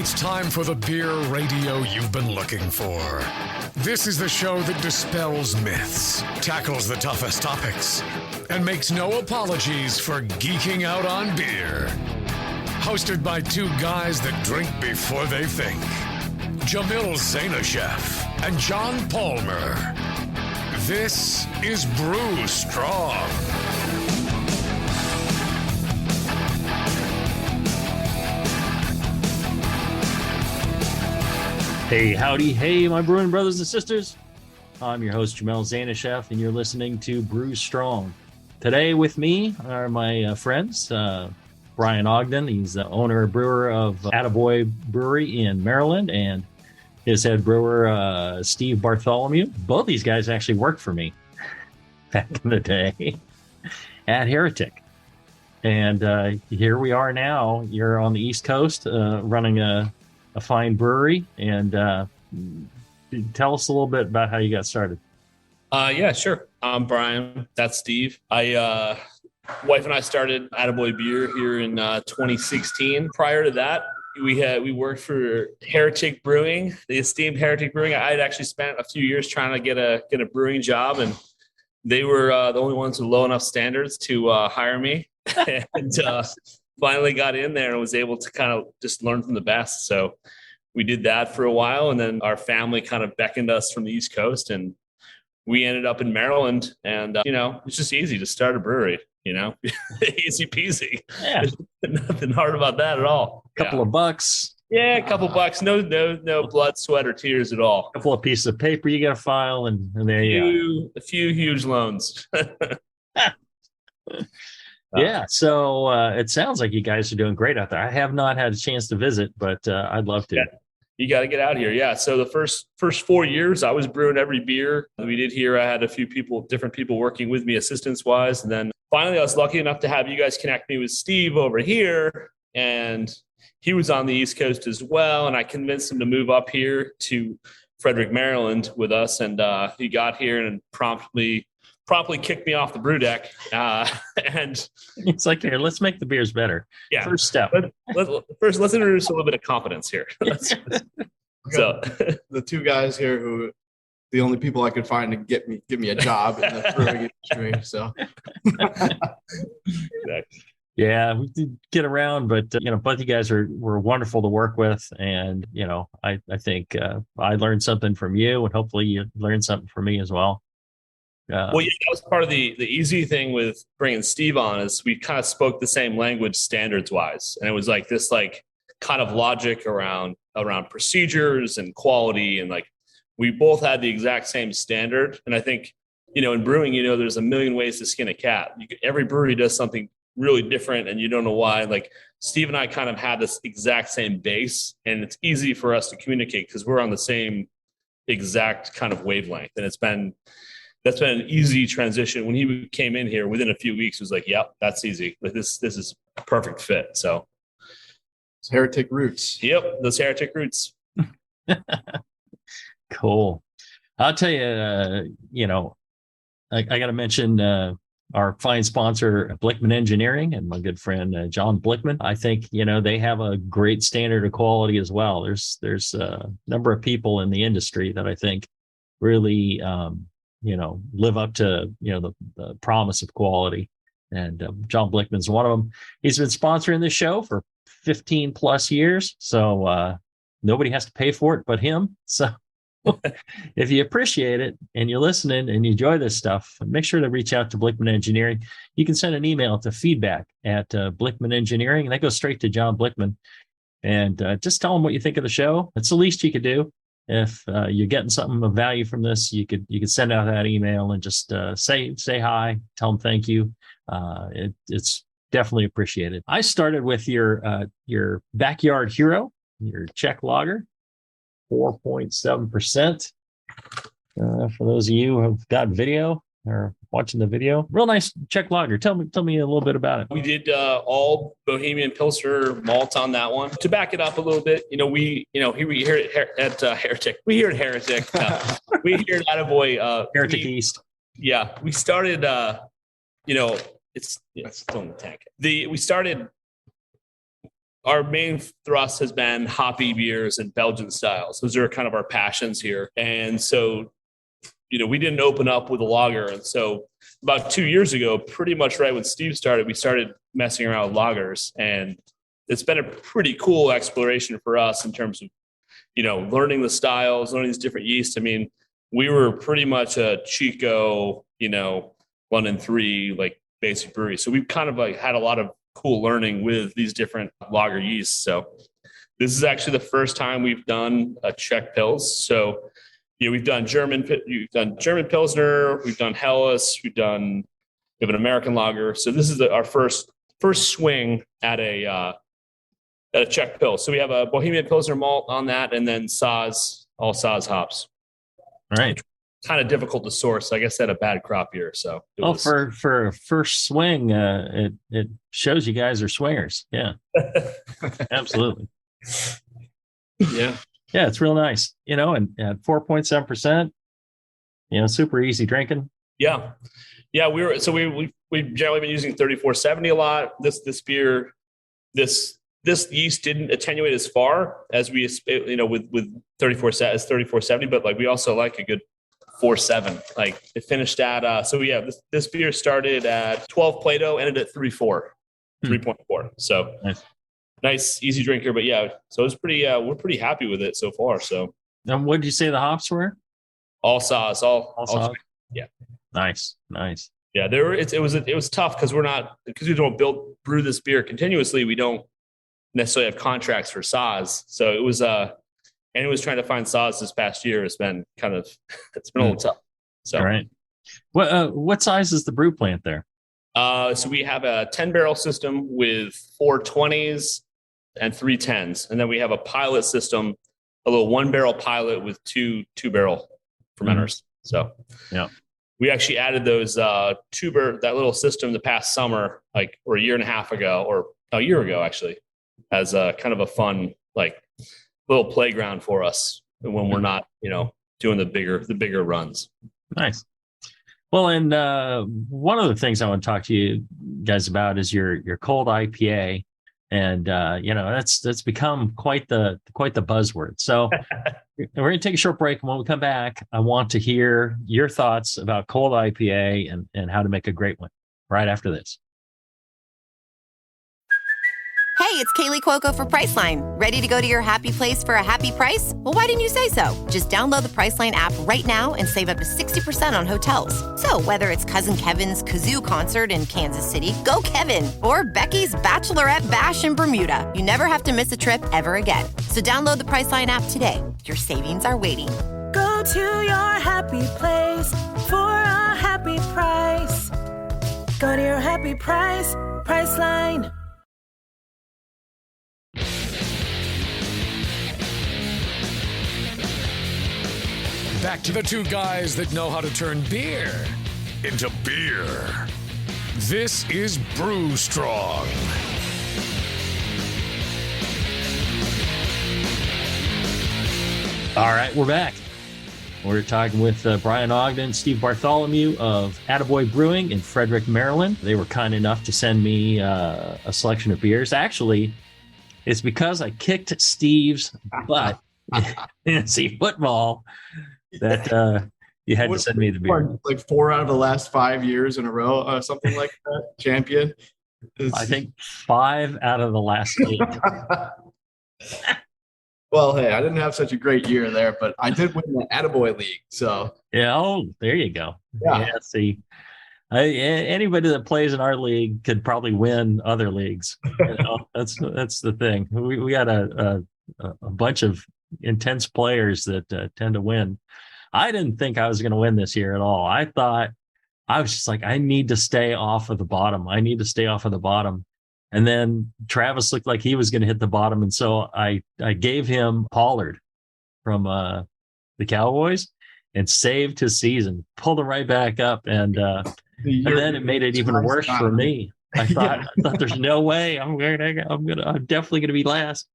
It's time for the beer radio you've been looking for. This is the show that dispels myths, tackles the toughest topics, and makes no apologies for geeking out on beer. Hosted by two guys that drink before they think. Jamil Zainasheff and John Palmer. This is Brew Strong. Hey, howdy, hey, my brewing brothers and sisters. I'm your host, Jamil Zainasheff, and you're listening to Brew Strong. Today with me are my friends, Brian Ogden. He's the owner and brewer of Attaboy Brewery in Maryland, and his head brewer, Steve Bartholomew. Both these guys actually worked for me back in the day at Heretic. And here we are now. You're on the East Coast running a fine brewery, and tell us a little bit about how you got started. Yeah, sure. I'm Brian. That's Steve. Wife and I started Attaboy Beer here in 2016. Prior to that, we worked for Heretic Brewing, the esteemed Heretic Brewing. I had actually spent a few years trying to get a brewing job, and they were the only ones with low enough standards to hire me. And finally got in there and was able to kind of just learn from the best. So we did that for a while, and then our family kind of beckoned us from the East Coast, and we ended up in Maryland. And it's just easy to start a brewery. Easy peasy. Yeah, nothing hard about that at all. A couple of bucks. Yeah, a couple bucks. No blood, sweat, or tears at all. A couple of pieces of paper you got to file, and there you go. A few huge loans. Yeah, so it sounds like you guys are doing great out there. I have not had a chance to visit, but I'd love to. Yeah, you got to get out here. Yeah, so the first 4 years, I was brewing every beer we did here. I had a few different people working with me assistance-wise. And then finally, I was lucky enough to have you guys connect me with Steve over here. And he was on the East Coast as well. And I convinced him to move up here to Frederick, Maryland with us. And he got here and promptly kicked me off the brew deck. And it's like, here, let's make the beers better. Yeah. First step. First, let's introduce a little bit of confidence here. So the two guys here who the only people I could find to give me a job in the brewing industry. So exactly. Yeah, we did get around, but both you guys were wonderful to work with, and I think I learned something from you, and hopefully you learned something from me as well. Well, yeah, that was part of the easy thing with bringing Steve on is we kind of spoke the same language standards wise. And it was like this kind of logic around procedures and quality. And we both had the exact same standard. And I think, in brewing, there's a million ways to skin a cat. Every brewery does something really different and you don't know why. Steve and I kind of had this exact same base, and it's easy for us to communicate because we're on the same exact kind of wavelength. And that's been an easy transition. When he came in here, within a few weeks, it was like, yep, that's easy. This is a perfect fit. So it's Heretic roots. Yep, those Heretic roots. Cool. I'll tell you, I got to mention our fine sponsor, Blickman Engineering, and my good friend, John Blickman. I think, they have a great standard of quality as well. There's a number of people in the industry that I think really, live up to, the promise of quality. And John Blickman's one of them. He's been sponsoring this show for 15 plus years. So nobody has to pay for it but him. So if you appreciate it and you're listening and you enjoy this stuff, make sure to reach out to Blickman Engineering. You can send an email to feedback@Blickman Engineering, and that goes straight to John Blickman. And just tell him what you think of the show. It's the least you could do. If you're getting something of value from this, you could send out that email and just say hi, tell them thank you. It's definitely appreciated. I started with your Backyard Hero, your Czech lager, 4.7%. For those of you who have got video or watching the video, real nice Czech lager. Tell me a little bit about it. We did all Bohemian Pilsner malt on that one. To back it up a little bit, we here at Heretic. We here at Heretic. We here at Attaboy. Heretic East. Yeah, we started. It's still in the tank. We started our main thrust has been hoppy beers and Belgian styles. Those are kind of our passions here. And so, we didn't open up with a lager. And so about 2 years ago, pretty much right when Steve started, we started messing around with lagers. And it's been a pretty cool exploration for us in terms of, learning the styles, learning these different yeasts. I mean, we were pretty much a Chico, 1 and 3, like basic brewery. So we've kind of like had a lot of cool learning with these different lager yeasts. So this is actually the first time we've done a Czech Pils. So, we've done German Pilsner, we've done Helles, we have an American lager. So this is our first swing at a Czech Pils. So we have a Bohemian Pilsner malt on that, and then all Saaz hops. All right. Kind of difficult to source. I guess I had a bad crop year. So for a first swing, it shows you guys are swingers. Yeah, absolutely. Yeah. Yeah, it's real nice, and at 4.7%, super easy drinking. Yeah. We've generally been using 3470 a lot. This beer, this yeast didn't attenuate as far as we, with 3470, but like we also like a good 4.7. Like it finished at this beer started at 12 Plato, ended at 3.4. So nice, easy drinker. But yeah, so it's pretty. We're pretty happy with it so far. So, and what did you say the hops were? All Saaz, all. Yeah, nice. Yeah, it was tough because we don't brew this beer continuously. We don't necessarily have contracts for Saaz, so it was trying to find Saaz this past year has been it's been a little tough. So, all right. What size is the brew plant there? So we have a 10-barrel system with 4 20s and 3 10s. And then we have a pilot system, a little 1-barrel pilot with two barrel fermenters. So yeah, we actually added those that little system the past summer, or a year and a half ago, or a year ago, actually, as a kind of a fun, little playground for us when we're not, doing the bigger runs. Nice. Well, and one of the things I want to talk to you guys about is your Cold IPA, and that's become quite the buzzword. So we're going to take a short break, and when we come back, I want to hear your thoughts about Cold IPA and how to make a great one right after this. Hey, it's Kaylee Cuoco for Priceline. Ready to go to your happy place for a happy price? Well, why didn't you say so? Just download the Priceline app right now and save up to 60% on hotels. So whether it's Cousin Kevin's Kazoo Concert in Kansas City, go Kevin, or Becky's Bachelorette Bash in Bermuda, you never have to miss a trip ever again. So download the Priceline app today. Your savings are waiting. Go to your happy place for a happy price. Go to your happy price, Priceline. Back to the two guys that know how to turn beer into beer. This is Brew Strong. All right, we're back. We're talking with Brian Ogden, Steve Bartholomew of Attaboy Brewing in Frederick, Maryland. They were kind enough to send me a selection of beers. Actually, it's because I kicked Steve's butt in football that you had to send me the beer. Like 4 out of the last 5 years in a row, something like that. Champion. I think 5 out of the last 8. Well, hey, I didn't have such a great year there, but I did win the Attaboy League. So yeah, there you go. Yeah, see, anybody that plays in our league could probably win other leagues. That's the thing. We got a bunch of intense players that tend to win. I didn't think I was going to win this year at all. I thought I was just like, I need to stay off of the bottom. And then Travis looked like he was going to hit the bottom. And so I gave him Pollard from the Cowboys and saved his season, pulled him right back up. And then it made it even worse for me. I thought there's no way I'm definitely going to be last.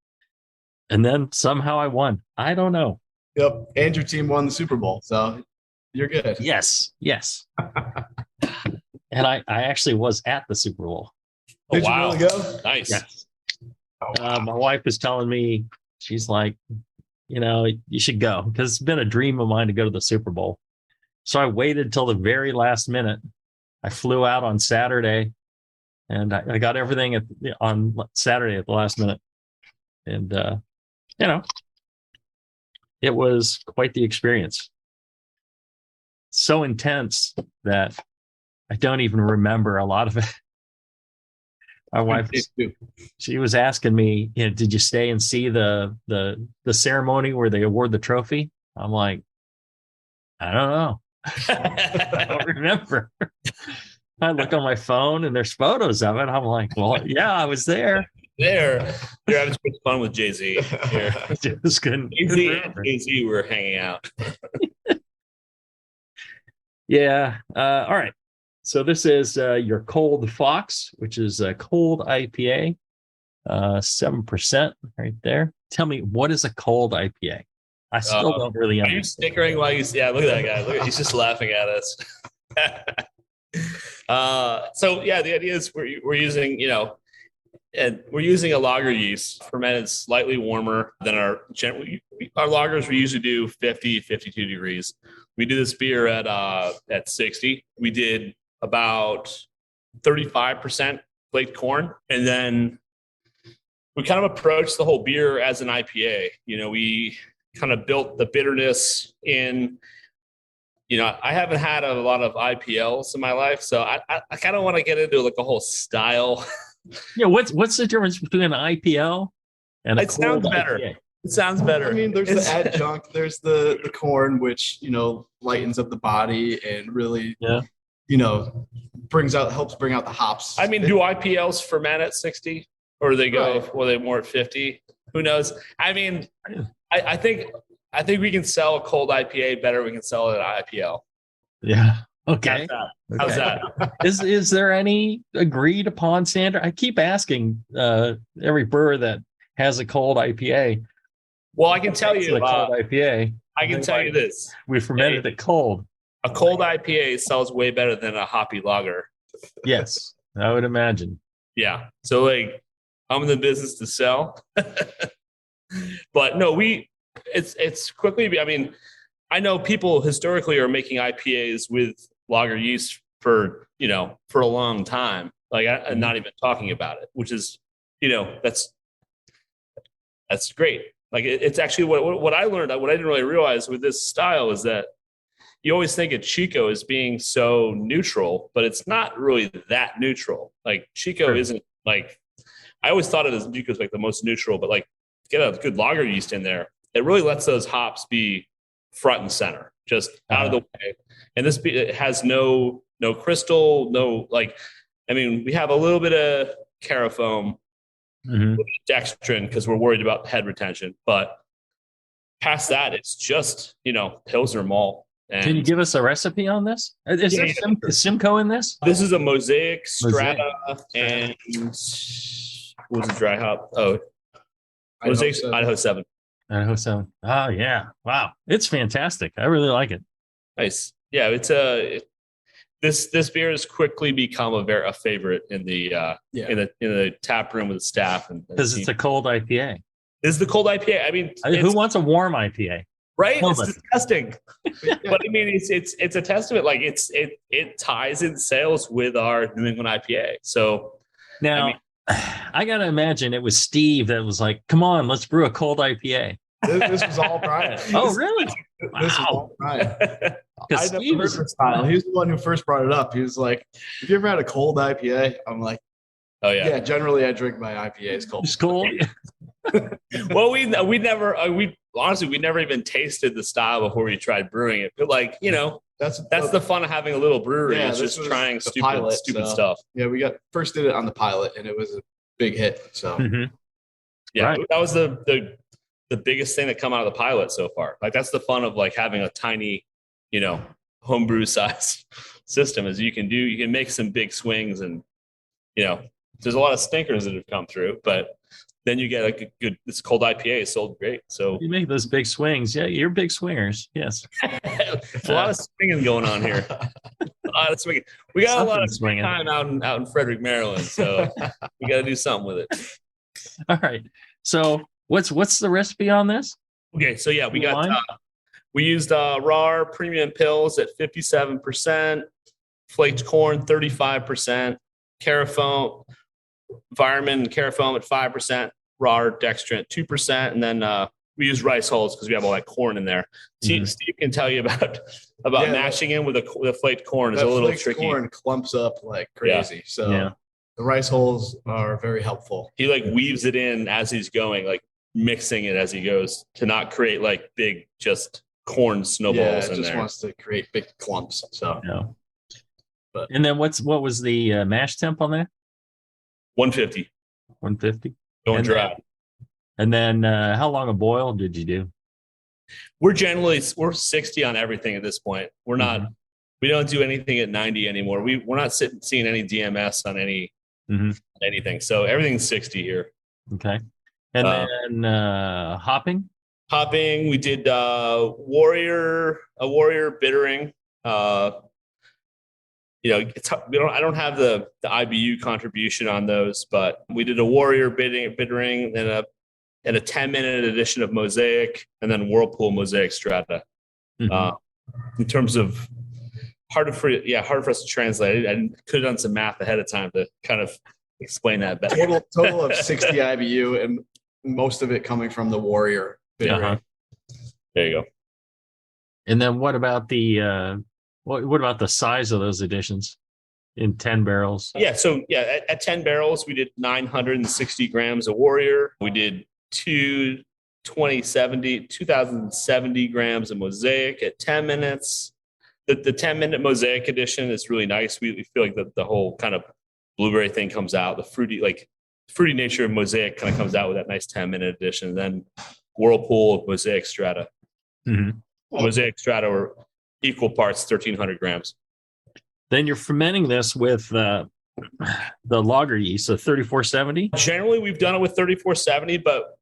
And then somehow I won. I don't know. Yep. And your team won the Super Bowl. So you're good. Yes. And I actually was at the Super Bowl. Did you really go? Nice. Yes. My wife was telling me, she's like, you should go, because it's been a dream of mine to go to the Super Bowl. So I waited till the very last minute. I flew out on Saturday, and I got everything on Saturday at the last minute. And, it was quite the experience. So intense that I don't even remember a lot of it. My wife, she was asking me, did you stay and see the ceremony where they award the trophy? I'm like, I don't know. I don't remember. I look on my phone and there's photos of it. I'm like, well, yeah, I was there. You're having so much fun with Jay-Z. Just couldn't. Jay-Z were hanging out. Yeah. All right. So this is your Cold Fox, which is a Cold IPA, 7% right there. Tell me, what is a Cold IPA? I still don't really understand. Are you snickering while you? Yeah, look at that guy. He's just laughing at us. So yeah, the idea is we're using and we're using a lager yeast fermented slightly warmer than our lagers. We usually do 50, 52 degrees. We do this beer at 60. We did about 35% flaked corn, and then we kind of approached the whole beer as an IPA. We kind of built the bitterness in. I haven't had a lot of IPLs in my life, so I kind of want to get into like a whole style. Yeah, what's the difference between an IPL and a It sounds better. IPA? It sounds better. I mean, there's the adjunct, there's the corn, which lightens up the body and really, helps bring out the hops. I mean, do IPLs ferment at 60, or do they go? Right. Or they more at 50? Who knows? I mean, I think we can sell a cold IPA better. We can sell it at IPL. Yeah. Okay. How's that? Is there any agreed upon standard? I keep asking every brewer that has a cold IPA. Well, I can tell you, a cold IPA. I can tell you this: we fermented it cold. A cold IPA sells way better than a hoppy lager. Yes, I would imagine. Yeah. So I'm in the business to sell, but no, it's quickly. I mean, I know people historically are making IPAs with lager yeast for a long time. Like I'm not even talking about it, which is that's great. Like it's actually what I learned. What I didn't really realize with this style is that you always think of Chico as being so neutral, but it's not really that neutral. Like Chico isn't like, I always thought of it as Chico's like the most neutral, but like get a good lager yeast in there. It really lets those hops be front and center, just out of the way. And this it has no crystal, we have a little bit of carafoam, dextrin, because we're worried about head retention. But past that, it's just, Pilsner malt. And can you give us a recipe on this? Is there Simcoe in this? This is a Mosaic Strata and what was the dry hop? Oh, Mosaic Idaho 7. Idaho 7. Oh, yeah. Wow. It's fantastic. I really like it. Nice. Yeah, it's this beer has quickly become a favorite in the in the tap room with the staff, and because it's a cold IPA. This is the cold IPA. I mean, who wants a warm IPA? Right? It's disgusting. But I mean, it's a testament. Like it ties in sales with our New England IPA. So now I gotta imagine it was Steve that was like, "Come on, let's brew a cold IPA." This was all Brian. Oh, really? This was all Brian. I never heard this style. He was the one who first brought it up. He was like, "Have you ever had a cold IPA?" I'm like, "Oh yeah." Yeah, generally I drink my IPAs cold. It's cold. Well, we never even tasted the style before we tried brewing it. But that's the fun of having a little brewery. Yeah, it's just trying stupid stuff. Yeah, we first did it on the pilot, and it was a big hit. So that was the biggest thing that come out of the pilot so far. Like that's the fun of like having a tiny, homebrew size system is you can make some big swings, and there's a lot of stinkers that have come through, but then you get a good, this cold IPA is sold great. So you make those big swings. Yeah, you're big swingers. Yes. A lot of swinging going on here. A lot of swinging. We got a lot of swinging time out in Frederick, Maryland. So we got to do something with it. All right. So what's the recipe on this? Okay, so yeah, we used raw premium pills at 57%, flaked corn 35%, carafoam, Vireman carafoam at 5%, raw dextrin 2%, and then we use rice hulls because we have all that corn in there. Steve can tell you about mashing in with a flaked corn is a little tricky. Corn clumps up like crazy, so the rice hulls are very helpful. He like weaves it in as he's going, like mixing it as he goes to not create like big just corn snowballs in there. Just wants to create big clumps. So and then what was the mash temp on that? 150. 150. Going dry. And then how long a boil did you do? We're 60 on everything at this point. We're not we don't do anything at 90 anymore. We're not seeing any DMS on anything. So everything's 60 here. Okay. And then hopping? Hopping, we did a warrior bittering. I don't have the IBU contribution on those, but we did a warrior bittering and a 10-minute edition of Mosaic, and then Whirlpool Mosaic Strata. In terms of hard for us to translate. I could have done some math ahead of time to kind of explain that better. Total of 60 IBU, and most of it coming from the warrior bittering. There you go. And then what about the what about the size of those editions in 10 barrels? Yeah, so at 10 barrels, we did 960 grams of Warrior. We did 2,070 grams of Mosaic at 10 minutes. The 10-minute Mosaic edition is really nice. We feel like the whole kind of blueberry thing comes out. The fruity nature of Mosaic kind of comes out with that nice 10-minute edition. And then Whirlpool Mosaic Strata. Mosaic Strata were equal parts 1,300 grams. Then you're fermenting this with the lager yeast, so 3470. Generally, we've done it with 3470, but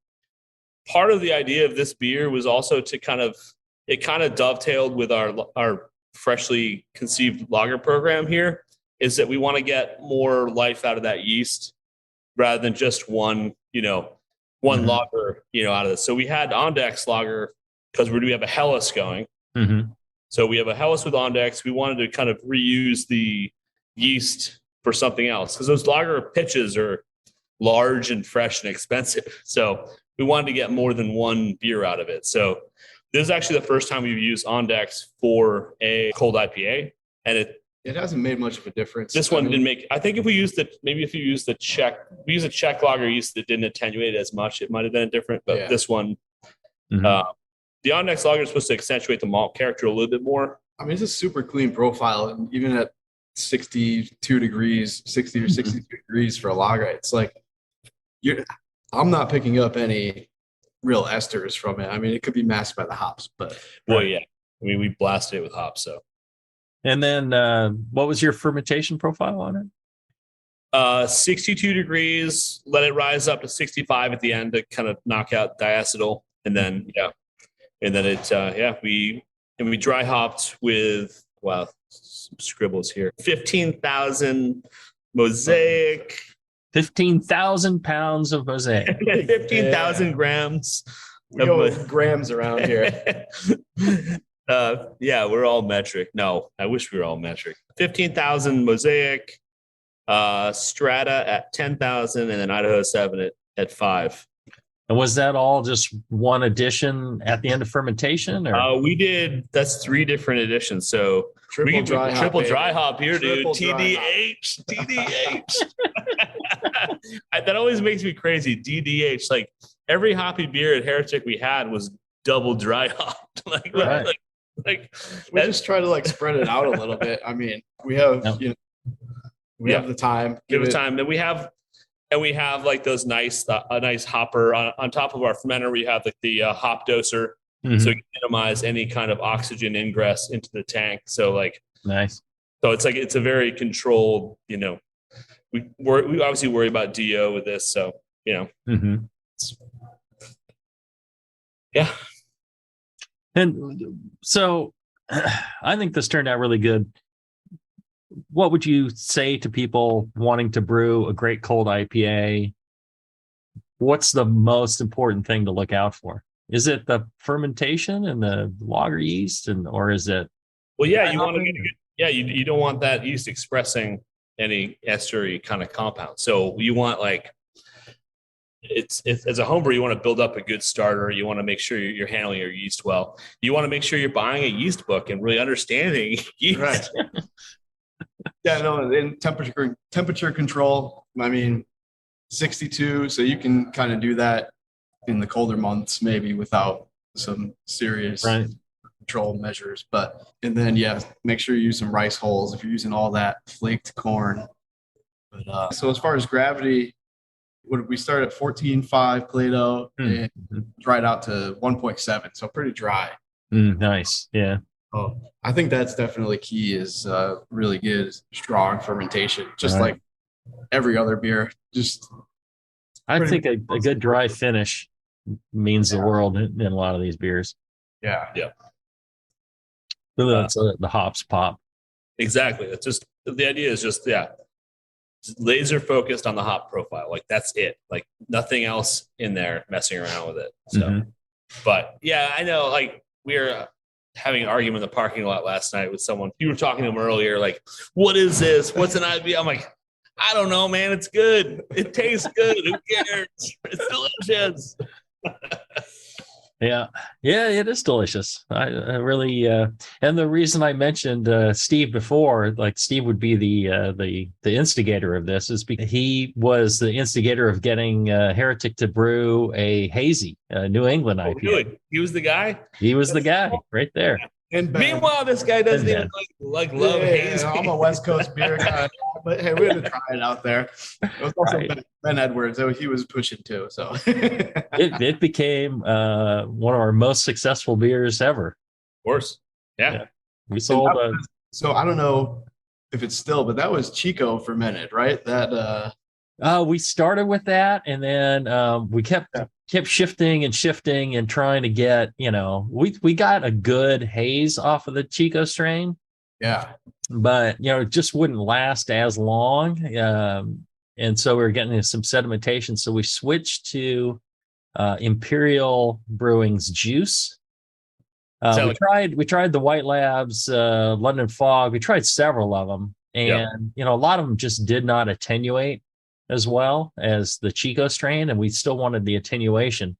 part of the idea of this beer was also to kind of dovetailed with our freshly conceived lager program here, is that we want to get more life out of that yeast rather than just one lager, out of this. So we had Ondex lager because we have a Helles going. So we have a Helles with Ondex. We wanted to kind of reuse the yeast for something else because those lager pitches are large and fresh and expensive. So we wanted to get more than one beer out of it. So this is actually the first time we've used Ondex for a cold IPA, and it hasn't made much of a difference. This one didn't make. I think if you use the Czech lager yeast that didn't attenuate as much, it might have been different. But this one, the Ondex lager is supposed to accentuate the malt character a little bit more. I mean, it's a super clean profile, and even at 62 degrees, 60 or 62 degrees for a lager, it's like I'm not picking up any real esters from it. I mean, it could be masked by the hops, but we blasted it with hops. So, and then what was your fermentation profile on it? 62 degrees. Let it rise up to 65 at the end to kind of knock out diacetyl, and then we dry hopped with some scribbles here. 15,000 Mosaic. 15,000 pounds of Mosaic. 15,000 grams. We go with grams around here. We're all metric. No, I wish we were all metric. 15,000 Mosaic, Strata at 10,000, and then Idaho 7 at 5. And was that all just one addition at the end of fermentation? Or? That's 3 different additions. So triple dry hop here, dude. TDH. That always makes me crazy. DDH. Like every hoppy beer at Heretic we had was double dry hopped. We just try to spread it out a little bit. I mean, we have we have the time. Give it time. And we have like those a nice hopper on top of our fermenter. We have like the hop doser, so you can minimize any kind of oxygen ingress into the tank. So nice. So it's a very controlled. We obviously worry about DO with this. So yeah. And so I think this turned out really good. What would you say to people wanting to brew a great cold IPA? what's the most important thing to look out for? Is it the fermentation and the lager yeast, or is it? Well, yeah, you want to get a good. Yeah, you don't want that yeast expressing any estery kind of compound. So you want like it's as a homebrew, you want to build up a good starter. You want to make sure you're handling your yeast well. You want to make sure you're buying a yeast book and really understanding yeast. Right. Yeah, no, and temperature control. I mean, 62, so you can kind of do that in the colder months, maybe without some serious control measures. And then make sure you use some rice hulls if you're using all that flaked corn. But so as far as gravity, we start at 14.5 Plato and dried out to 1.7, so pretty dry. Nice, yeah. Oh, I think that's definitely key. Is really good, strong fermentation, just like every other beer. I think a good dry finish means the world in a lot of these beers. Yeah. So the hops pop. Exactly. It's just the idea is just laser focused on the hop profile. Like that's it. Like nothing else in there messing around with it. So, but yeah, I know. Like we were having an argument in the parking lot last night with someone. You were talking to him earlier. Like, what is this? What's an IPA? I'm like, I don't know, man. It's good. It tastes good. Who cares? It's delicious. Yeah, it is delicious. I really, and the reason I mentioned Steve before, like Steve would be the instigator of this, is because he was the instigator of getting Heretic to brew a hazy New England IPA. Really? He was the guy. He was the guy right there. And meanwhile, this guy doesn't even like love hazy. I'm a West Coast beer guy, but hey, we had to try it out there. It was also Ben Edwards. He was pushing too. So it became one of our most successful beers ever. Of course, yeah. We sold. So I don't know if it's still, but that was Chico fermented, right? That we started with that, and then we kept shifting and trying to get, we got a good haze off of the Chico strain. Yeah. But, it just wouldn't last as long. And so we were getting some sedimentation. So we switched to Imperial Brewing's juice. We tried the White Labs, London Fog. We tried several of them. And, a lot of them just did not attenuate as well as the Chico strain, and we still wanted the attenuation.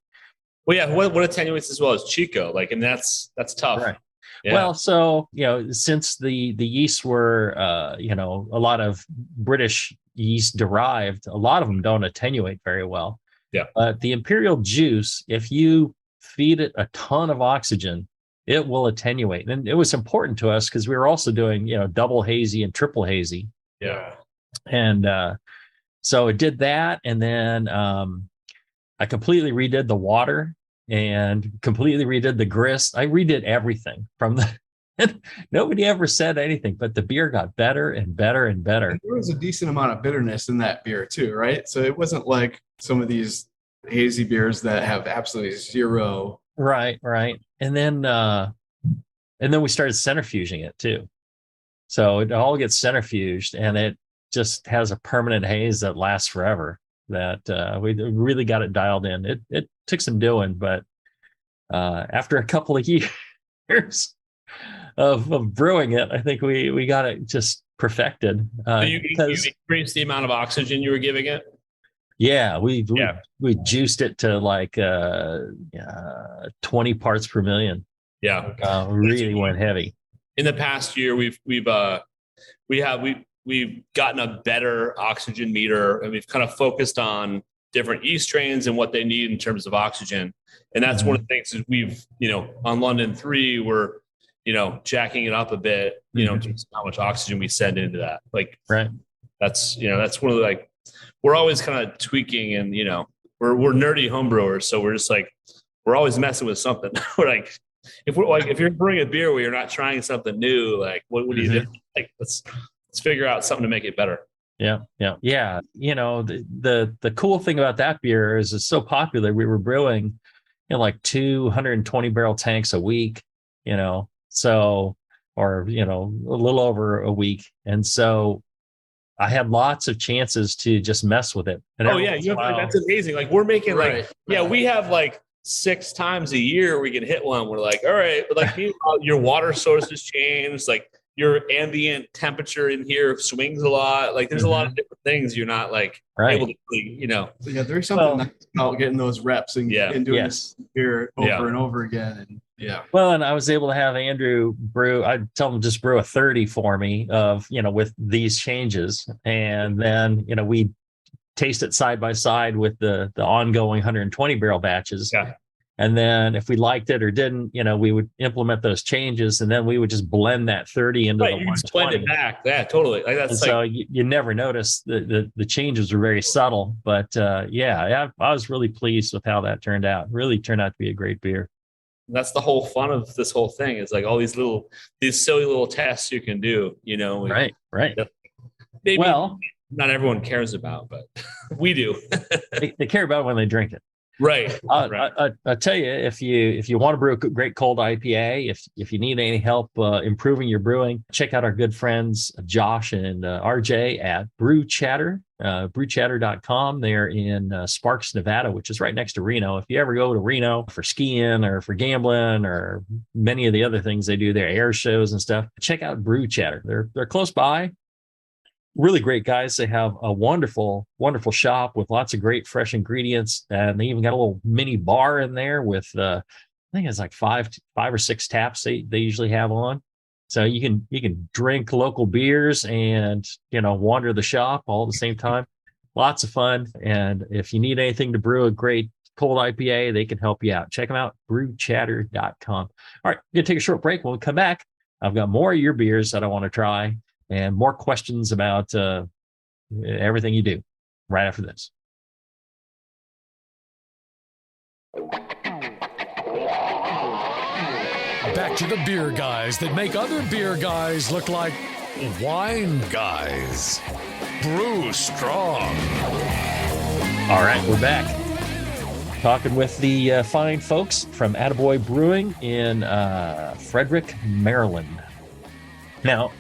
Well, yeah, what attenuates as well as Chico? Like, and that's tough. Right. Yeah. Well, so since the yeasts were a lot of British yeast derived, a lot of them don't attenuate very well. Yeah. But the Imperial juice, if you feed it a ton of oxygen, it will attenuate. And it was important to us because we were also doing double hazy and triple hazy. Yeah. And so it did that, and then I completely redid the water and completely redid the grist. I redid everything from the. Nobody ever said anything, but the beer got better and better and better. And there was a decent amount of bitterness in that beer too, right? So it wasn't like some of these hazy beers that have absolutely zero. Right. And then we started centrifuging it too. So it all gets centrifuged, and it just has a permanent haze that lasts forever. That we really got it dialed in. It took some doing, but after a couple of years of brewing it, I think we got it just perfected. So you increased the amount of oxygen you were giving it? Yeah, we juiced it to like 20 parts per million. Yeah, really went heavy. In the past year, we've gotten a better oxygen meter, and we've kind of focused on different yeast strains and what they need in terms of oxygen. And that's one of the things is we've, on London 3, we're, jacking it up a bit, in terms of how much oxygen we send into that. Like, right. That's one of the, we're always kind of tweaking, and, we're nerdy homebrewers. So we're just we're always messing with something. We're like, if you're brewing a beer where you're not trying something new, what do you do? Let's figure out something to make it better. Yeah. The cool thing about that beer is it's so popular. We were brewing 220 barrel tanks a week, so, or, a little over a week. And so I had lots of chances to just mess with it. And that's amazing. Like we're making we have like 6 times a year we can hit one. We're like, all right, but like meanwhile, your water source has changed. Like your ambient temperature in here swings a lot. Like there's a lot of different things you're not like able to, Yeah, there's something nice about getting those reps and doing this here over and over again. And Well, and I was able to have Andrew brew. I'd tell him just brew a 30 for me of, with these changes. And then, we taste it side by side with the ongoing 120 barrel batches. Yeah. And then if we liked it or didn't, we would implement those changes, and then we would just blend that 30 into the 120. Blend it back. Yeah, totally. Like that's so you never notice the changes were very subtle, but I was really pleased with how that turned out. Really turned out to be a great beer. That's the whole fun of this whole thing is like all these silly little tests you can do, Right. Maybe not everyone cares about, but we do. they care about it when they drink it. Right. I'll tell you, if you want to brew a great cold IPA, if you need any help improving your brewing, check out our good friends Josh and RJ at Brew Chatter, brewchatter.com. They're in Sparks, Nevada, which is right next to Reno. If you ever go to Reno for skiing or for gambling or many of the other things they do, their air shows and stuff, check out Brew Chatter. They're close by. Really great guys. They have a wonderful, wonderful shop with lots of great fresh ingredients, and they even got a little mini bar in there with I think it's like five or six taps they usually have on. So you can drink local beers and wander the shop all at the same time. Lots of fun. And if you need anything to brew a great cold IPA, they can help you out. Check them out, brewchatter.com. All right, we're gonna take a short break. When we come back, I've got more of your beers that I want to try, and more questions about everything you do right after this. Back to the beer guys that make other beer guys look like wine guys. Brew Strong. All right, we're back. Talking with the fine folks from Attaboy Brewing in Frederick, Maryland. Now,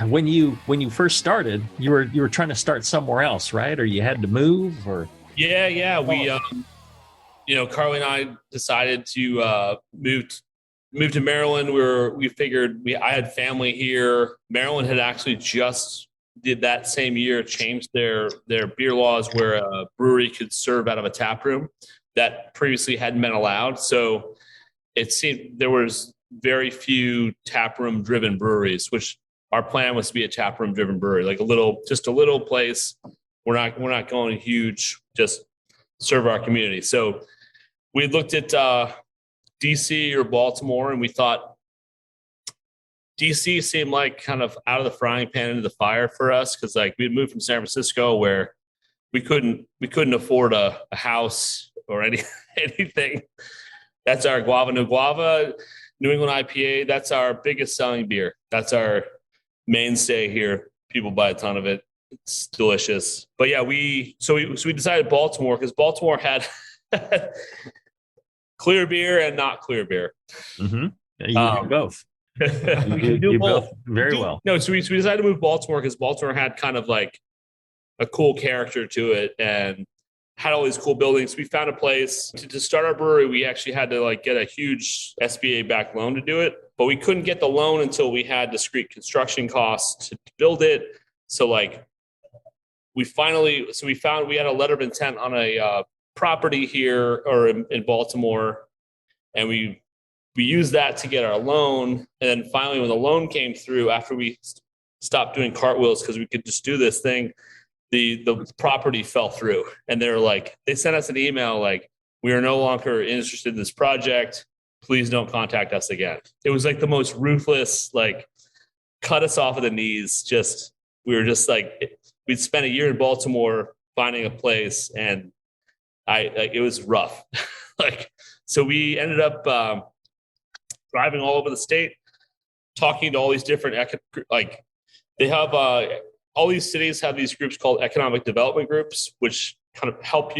when you first started, you were trying to start somewhere else, right? Or you had to move, or we Carly and I decided to move to Maryland. We figured I had family here. Maryland had actually just did that same year changed their beer laws where a brewery could serve out of a tap room that previously hadn't been allowed. So it seemed there was very few tap room driven breweries, which our plan was to be a tap room driven brewery, like a little place. We're not going huge, just serve our community. So we looked at DC or Baltimore, and we thought DC seemed like kind of out of the frying pan into the fire for us, because like we had moved from San Francisco where we couldn't afford a house or anything. That's our Guava No Guava New England IPA. That's our biggest selling beer. That's our mainstay here. People buy a ton of it. It's delicious. But yeah, we decided Baltimore, because Baltimore had clear beer and not clear beer. Mm-hmm. You do both. You do both very well. No, so we decided to move Baltimore because Baltimore had kind of like a cool character to it and had all these cool buildings. We found a place to start our brewery. We actually had to like get a huge SBA backed loan to do it, but we couldn't get the loan until we had discrete construction costs to build it. So like we found we had a letter of intent on a property here or in Baltimore, and we used that to get our loan. And then finally, when the loan came through, after we stopped doing cartwheels because we could just do this thing, the property fell through. And they sent us an email like, we are no longer interested in this project. Please don't contact us again. It was like the most ruthless, like cut us off at the knees. We were just like, we'd spent a year in Baltimore finding a place, and it was rough. So we ended up driving all over the state, talking to all these different, they have all these cities have these groups called economic development groups, which kind of help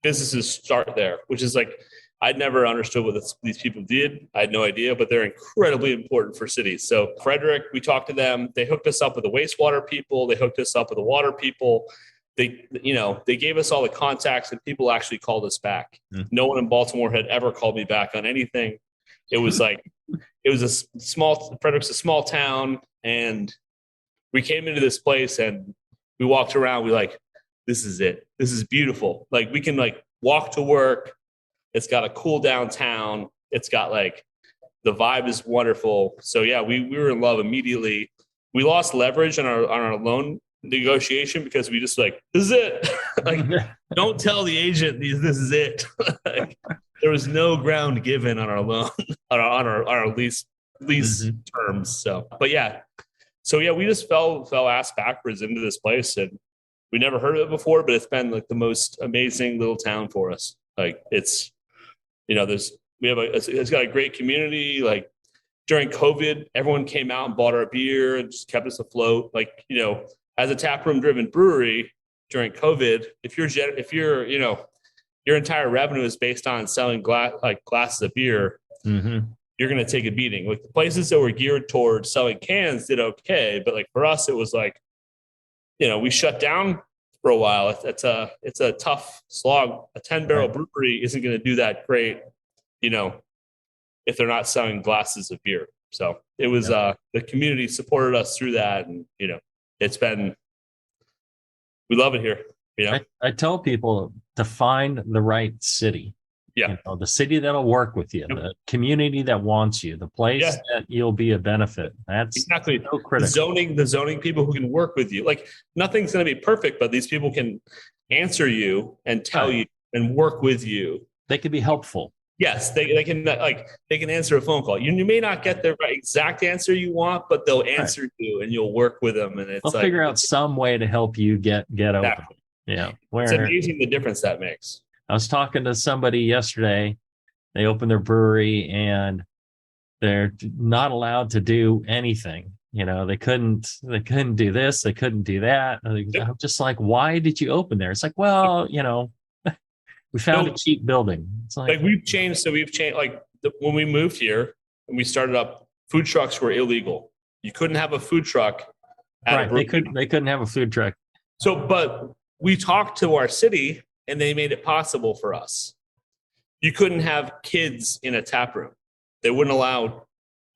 businesses start there, which is like I'd never understood what these people did. I had no idea, but they're incredibly important for cities. So Frederick, we talked to them. They hooked us up with the wastewater people. They hooked us up with the water people. They gave us all the contacts, and people actually called us back. No one in Baltimore had ever called me back on anything. It was Frederick's a small town, and we came into this place and we walked around. We this is it. This is beautiful. Like, we can walk to work. It's got a cool downtown. It's got the vibe is wonderful. So yeah, we were in love immediately. We lost leverage on our loan negotiation because we just this is it. Don't tell the agent this is it. There was no ground given on our loan, on our lease terms. So, but yeah, we just fell ass backwards into this place, and we never heard of it before. But it's been the most amazing little town for us. It's it's got a great community. During COVID, everyone came out and bought our beer and just kept us afloat. As a taproom driven brewery during COVID, if your entire revenue is based on selling glasses of beer, you're going to take a beating. The places that were geared towards selling cans did okay, but for us, it was we shut down for a while. It's a tough slog. A 10-barrel brewery isn't going to do that great, if they're not selling glasses of beer. So it was the community supported us through that, and we love it here. I tell people to find the right city. Yeah, the city that'll work with you, the community that wants you, the place that you'll be a benefit. That's exactly so critical. The zoning people who can work with you. Nothing's going to be perfect, but these people can answer you and tell you and work with you. They can be helpful. Yes, they can answer a phone call. You may not get the exact answer you want, but they'll answer you, and you'll work with them, and they'll figure out some way to help you get open. Yeah, it's amazing the difference that makes. I was talking to somebody yesterday. They opened their brewery and they're not allowed to do anything. They couldn't do this. They couldn't do that. I'm just why did you open there? It's well, we found a cheap building. It's we've changed. So we've changed. When we moved here and we started up, food trucks were illegal. You couldn't have a food truck. They couldn't have a food truck. So, but we talked to our city, and they made it possible for us. You couldn't have kids in a tap room. They wouldn't allow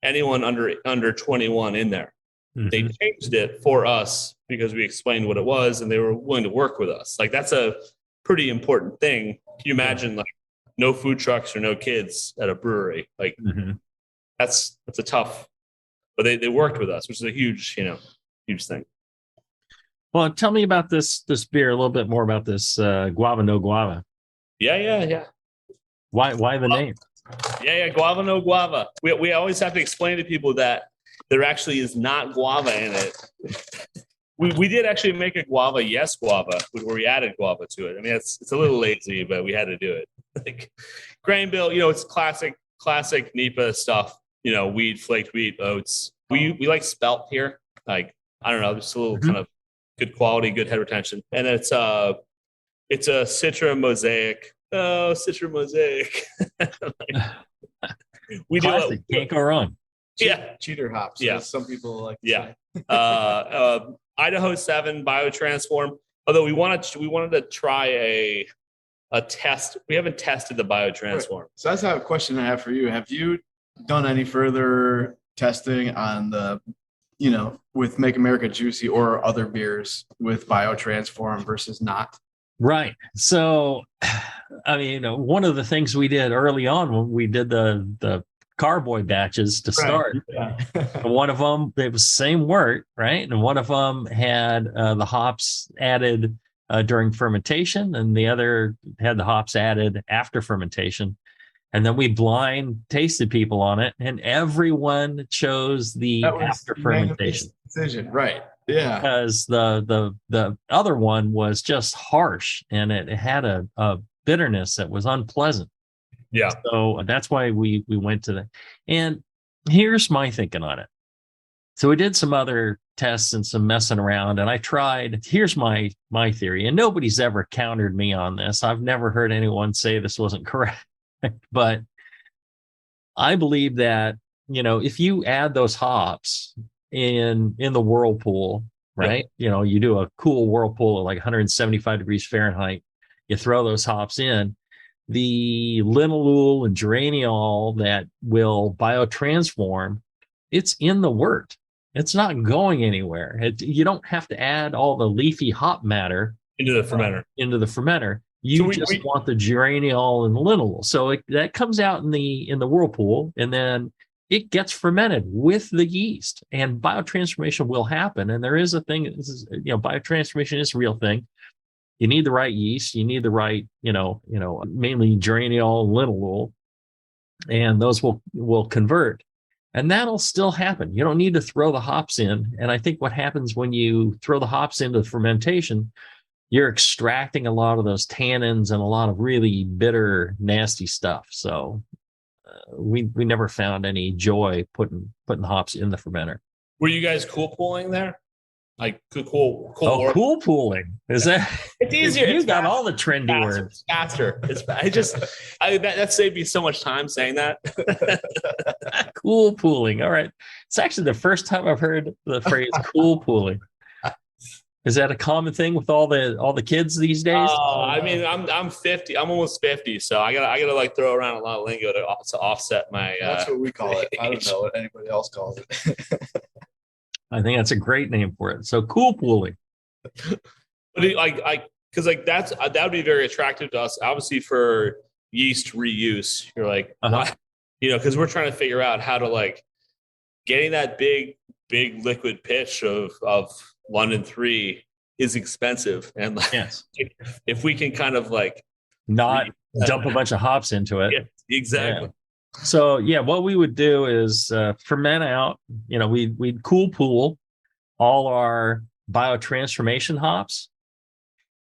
anyone under 21 in there. They changed it for us because we explained what it was, and they were willing to work with us. That's a pretty important thing. Can you imagine no food trucks or no kids at a brewery? That's a tough, but they worked with us, which is a huge thing. Well, tell me about this beer, a little bit more about this Guava No Guava. Yeah. Why the name? Yeah, Guava No Guava. We always have to explain to people that there actually is not guava in it. We did actually make a guava guava, where we added guava to it. I mean, it's a little lazy, but we had to do it. Grain bill, it's classic NEPA stuff. Wheat, flaked wheat, oats. We like spelt here. I don't know, just a little kind of good quality, good head retention. And it's a Citra Mosaic. Oh, Citra Mosaic. We classic. Can't go wrong. Yeah. Cheater hops. Yeah. Some people like to say. Idaho 7 biotransform. Although we wanted to try a test. We haven't tested the biotransform. Right. So that's a question I have for you. Have you done any further testing on the with Make America Juicy or other beers with biotransform versus not? Right. So, one of the things we did early on when we did the carboy batches to start, one of them, it was the same wort, right? And one of them had the hops added during fermentation, and the other had the hops added after fermentation. And then we blind tasted people on it, and everyone chose the after fermentation decision, right? Yeah, because the other one was just harsh, and it had a bitterness that was unpleasant. Yeah, so that's why we went to that. And here's my thinking on it. So we did some other tests and some messing around, and I tried. Here's my theory, and nobody's ever countered me on this. I've never heard anyone say this wasn't correct. But I believe that, if you add those hops in the whirlpool, right? You do a cool whirlpool at like 175 degrees Fahrenheit, you throw those hops in, the linalool and geraniol that will biotransform, it's in the wort. It's not going anywhere. You don't have to add all the leafy hop matter into the fermenter. You want the geraniol and the linalool. So that comes out in the whirlpool, and then it gets fermented with the yeast, and biotransformation will happen. And there is a thing, biotransformation is a real thing. You need the right yeast, you need the right, mainly geraniol and linalool, and those will convert. And that'll still happen. You don't need to throw the hops in. And I think what happens when you throw the hops into the fermentation, you're extracting a lot of those tannins and a lot of really bitter, nasty stuff. So we never found any joy putting hops in the fermenter. Were you guys cool pooling there? Like cool. Cool pooling. Is that? It's easier. You got all the trendy words. It's faster. That saved me so much time saying that. Cool pooling. All right. It's actually the first time I've heard the phrase cool pooling. Is that a common thing with all the kids these days? I mean, I'm 50. I'm almost 50, so I gotta like throw around a lot of lingo to offset my. That's what we call it. I don't know what anybody else calls it. I think that's a great name for it. So cool pooling. But because that would be very attractive to us. Obviously, for yeast reuse, you're like, why? Because we're trying to figure out how to like getting that big liquid pitch of London 3 is expensive, and like, yes, if we can kind of like not dump a bunch of hops into it. Yeah, exactly. Yeah. So what we would do is ferment out. We'd cool pool all our biotransformation hops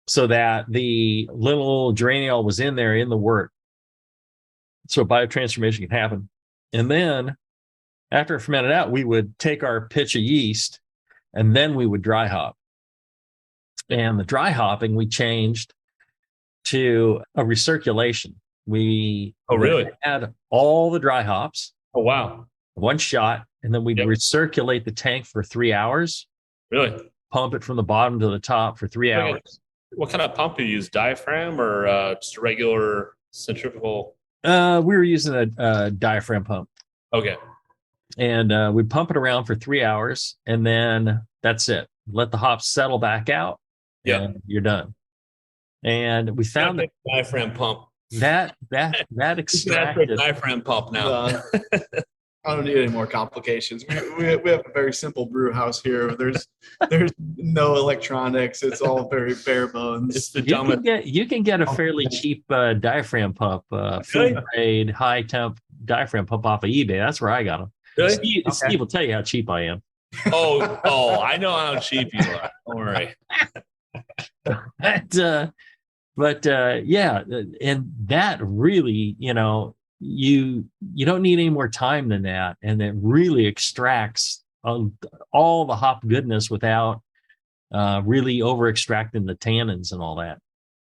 so that the little geraniol was in there in the wort, so biotransformation can happen. And then after it fermented out, we would take our pitch of yeast, and then we would dry hop. And the dry hopping we changed to a recirculation. We really add all the dry hops. Oh wow! One shot, and then we'd recirculate the tank for 3 hours. Really? Pump it from the bottom to the top for 3 hours. What kind of pump do you use? Diaphragm or just a regular centrifugal? We were using a diaphragm pump. Okay. And we'd pump it around for 3 hours, and then that's it. Let the hops settle back out. Yeah, and you're done. And we found that diaphragm pump. That extracted diaphragm pump now. I don't need any more complications. We have a very simple brew house here. There's no electronics. It's all very bare bones. It's the dumbest. You can get a fairly cheap diaphragm pump, food grade high temp diaphragm pump off of eBay. That's where I got them. Really? Steve will tell you how cheap I am. Oh, I know how cheap you are. Don't worry. But and that really, you don't need any more time than that, and it really extracts all the hop goodness without really over extracting the tannins and all that.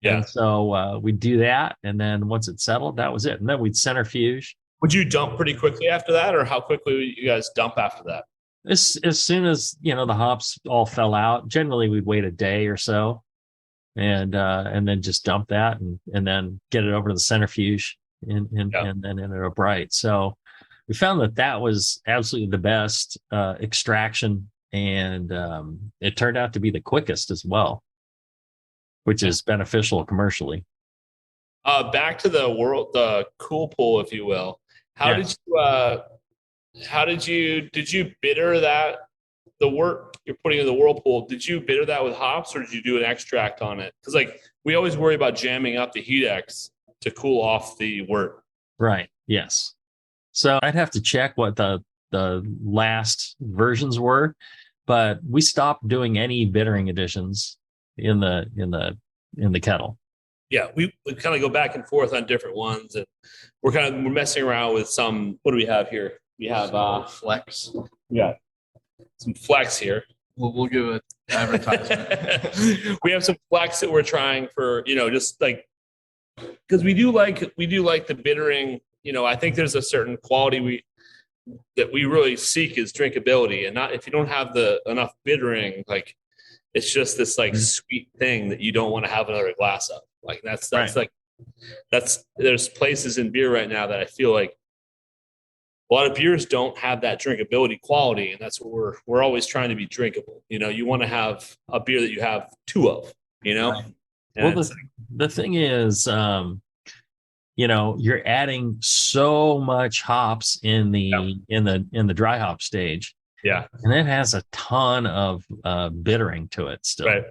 Yeah. And so we do that, and then once it settled, that was it. And then we'd centrifuge. Would you dump pretty quickly after that, or how quickly would you guys dump after that? As soon as the hops all fell out, generally we'd wait a day or so, and then just dump that and then get it over to the centrifuge and then into a bright. So we found that was absolutely the best extraction, and it turned out to be the quickest as well, which is beneficial commercially. Back to the cool pool, if you will. Did you bitter that the wort you're putting in the whirlpool? Did you bitter that with hops, or did you do an extract on it? Because like we always worry about jamming up the heat X to cool off the wort. Right. Yes. So I'd have to check what the last versions were, but we stopped doing any bittering additions in the kettle. Yeah, we kind of go back and forth on different ones, and we're messing around with some. What do we have here? We have flex. Yeah, some flex here. We'll give it advertisement. We have some flex that we're trying for, just like because we do like the bittering. I think there's a certain quality that we really seek is drinkability, and not if you don't have enough bittering, like it's just this like sweet thing that you don't want to have another glass of. Like that's Right. like there's places in beer right now that I feel like a lot of beers don't have that drinkability quality, and that's what we're always trying to be drinkable. You want to have a beer that you have two of. Right. And Well, the thing is, you're adding so much hops in the dry hop stage, yeah, and it has a ton of bittering to it still. right,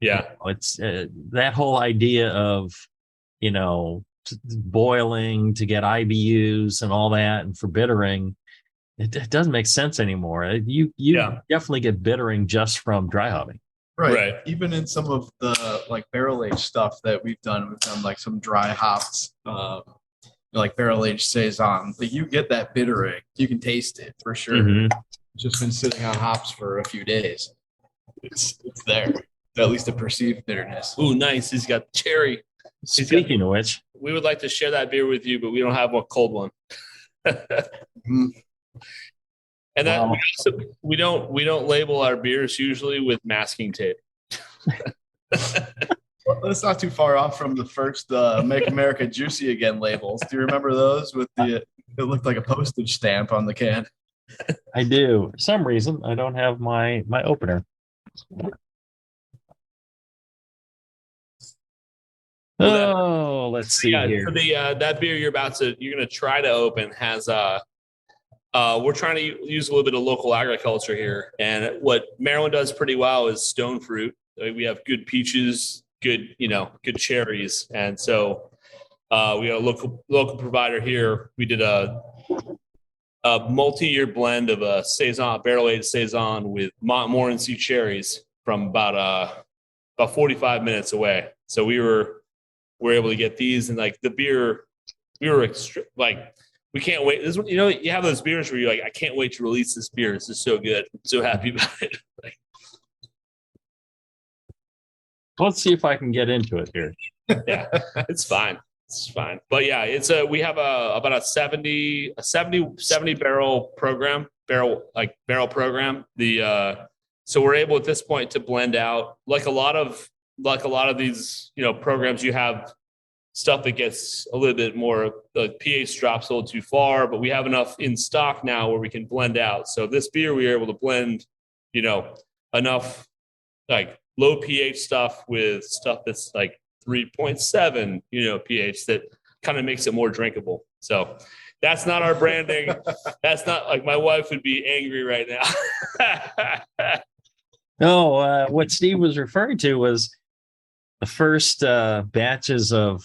yeah, It's that whole idea of boiling to get IBUs and all that, and for bittering, it doesn't make sense anymore. You definitely get bittering just from dry hopping. Right. Even in some of the like barrel aged stuff that we've done like some dry hops, like barrel aged saison. But you get that bittering. You can taste it for sure. Mm-hmm. It's just been sitting on hops for a few days. It's there. At least a perceived bitterness. Ooh, nice. He's got cherry. Speaking of which, We would like to share that beer with you, but we don't have a cold one. Mhm. And that Wow. we don't label our beers usually with masking tape. Well, that's not too far off from the first "Make America Juicy Again" labels. Do you remember those with it looked like a postage stamp on the can? I do. For some reason, I don't have my opener. Well, Let's see Yeah, here. so that beer you're going to try to open has we're trying to use a little bit of local agriculture here, and what Maryland does pretty well is stone fruit. We have good peaches, good cherries, and so we got a local provider here. We did a multi-year blend of a saison, barrel aged saison with Montmorency cherries from about 45 minutes away. So we're able to get these, and like the beer, we were we can't wait. This, you have those beers where you're like, I can't wait to release this beer. This is so good. I'm so happy about it. Let's see if I can get into it here. Yeah, it's fine. It's fine. But yeah, we have about a 70 barrel program. So we're able at this point to blend out like a lot of these, programs. You have stuff that gets a little bit more, the pH drops a little too far, but we have enough in stock now where we can blend out. So this beer, we were able to blend, enough like low pH stuff with stuff that's like 3.7, pH that kind of makes it more drinkable. So that's not our branding. That's not like, my wife would be angry right now. No, what Steve was referring to was the first batches of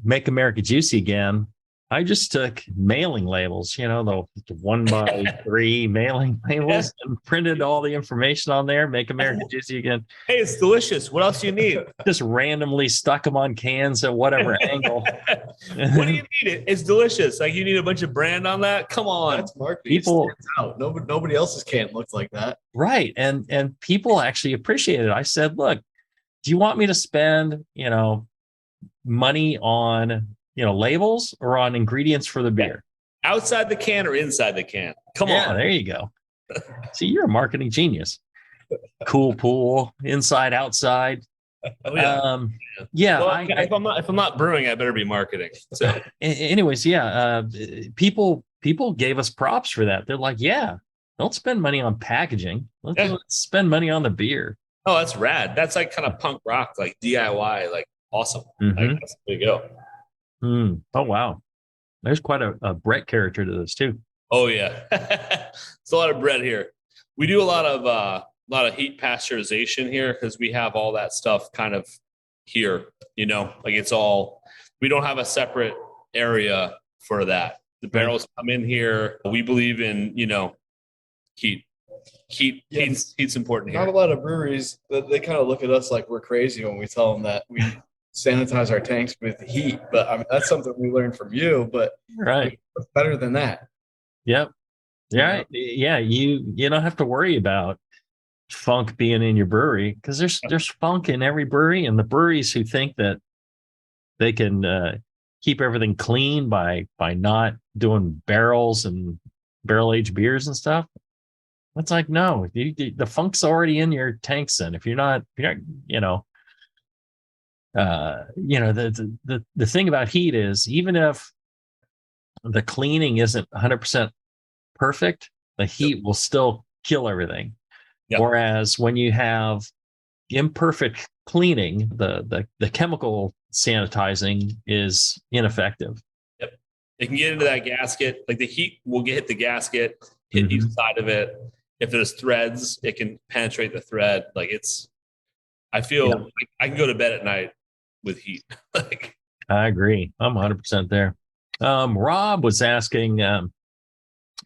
Make America Juicy Again. I just took mailing labels, the 1x3 mailing labels, and printed all the information on there. Make America Juicy Again. Hey, it's delicious. What else do you need? Just randomly stuck them on cans at whatever angle. What do you need? It's delicious. Like, you need a bunch of brand on that? Come on. That's marketing. People out. Nobody else's can looks like that. Right. And people actually appreciate it. I said, look, do you want me to spend, money on, labels or on ingredients for the beer? Outside the can or inside the can? Come on. There you go. See, you're a marketing genius. Cool pool, inside, outside. Oh, yeah. Well, if I'm not brewing, I better be marketing. So anyways, people gave us props for that. They're like, yeah, don't spend money on packaging. Let's spend money on the beer. Oh, that's rad. That's like kind of punk rock, like DIY, like awesome. Mm-hmm. Like, that's the way to go. Oh, wow. There's quite a Brett character to this too. Oh yeah. It's a lot of bread here. We do a lot of heat pasteurization here because we have all that stuff kind of here, like it's all, we don't have a separate area for that. The barrels come in here. We believe in, heat. Heat's important here. Not a lot of breweries, they kind of look at us like we're crazy when we tell them that we sanitize our tanks with heat. But I mean, that's something we learned from you. But Right, it's better than that. yep, yeah, You don't have to worry about funk being in your brewery because there's funk in every brewery, and the breweries who think that they can keep everything clean by not doing barrels and barrel aged beers and stuff. It's like, no, the funk's already in your tanks. Then if you're not, you know, the thing about heat is, even if the cleaning isn't 100% perfect, the heat will still kill everything. Yep. Whereas when you have imperfect cleaning, the chemical sanitizing is ineffective. Yep. It can get into that gasket. Like the heat will hit the gasket, hit each side of it. If there's threads, it can penetrate the thread. Like I feel like I can go to bed at night with heat. Like, I agree. I'm 100% there. Rob was asking,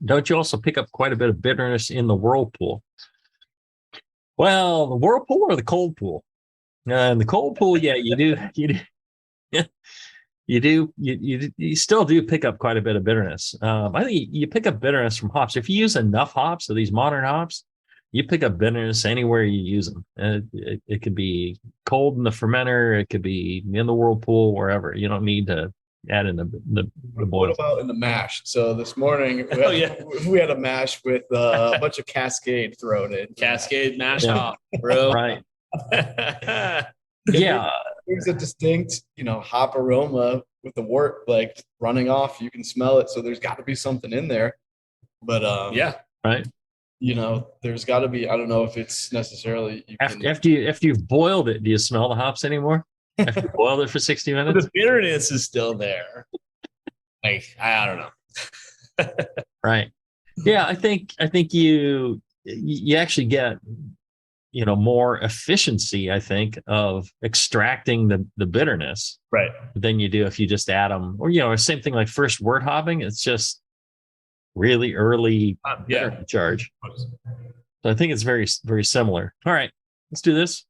don't you also pick up quite a bit of bitterness in the whirlpool? Well, the whirlpool or the cold pool? In the cold pool, yeah, you do. You still do pick up quite a bit of bitterness. I think you pick up bitterness from hops. If you use enough hops, so these modern hops, you pick up bitterness anywhere you use them. It could be cold in the fermenter. It could be in the whirlpool, wherever. You don't need to add in the boil. What about in the mash? So this morning we had a mash with a bunch of Cascade thrown in. Cascade mash hop, bro. Right. Yeah. There's a distinct, hop aroma with the wort like running off. You can smell it. So there's got to be something in there. But right. There's got to be. I don't know if it's necessarily after you've boiled it. Do you smell the hops anymore? After you boiled it for 60 minutes, the bitterness is still there. Like I don't know. Right. Yeah, I think you actually get more efficiency, I think, of extracting the bitterness, right, than you do if you just add them, or same thing like first wort hopping. It's just really early bitter charge. So I think it's very, very similar. All right, let's do this.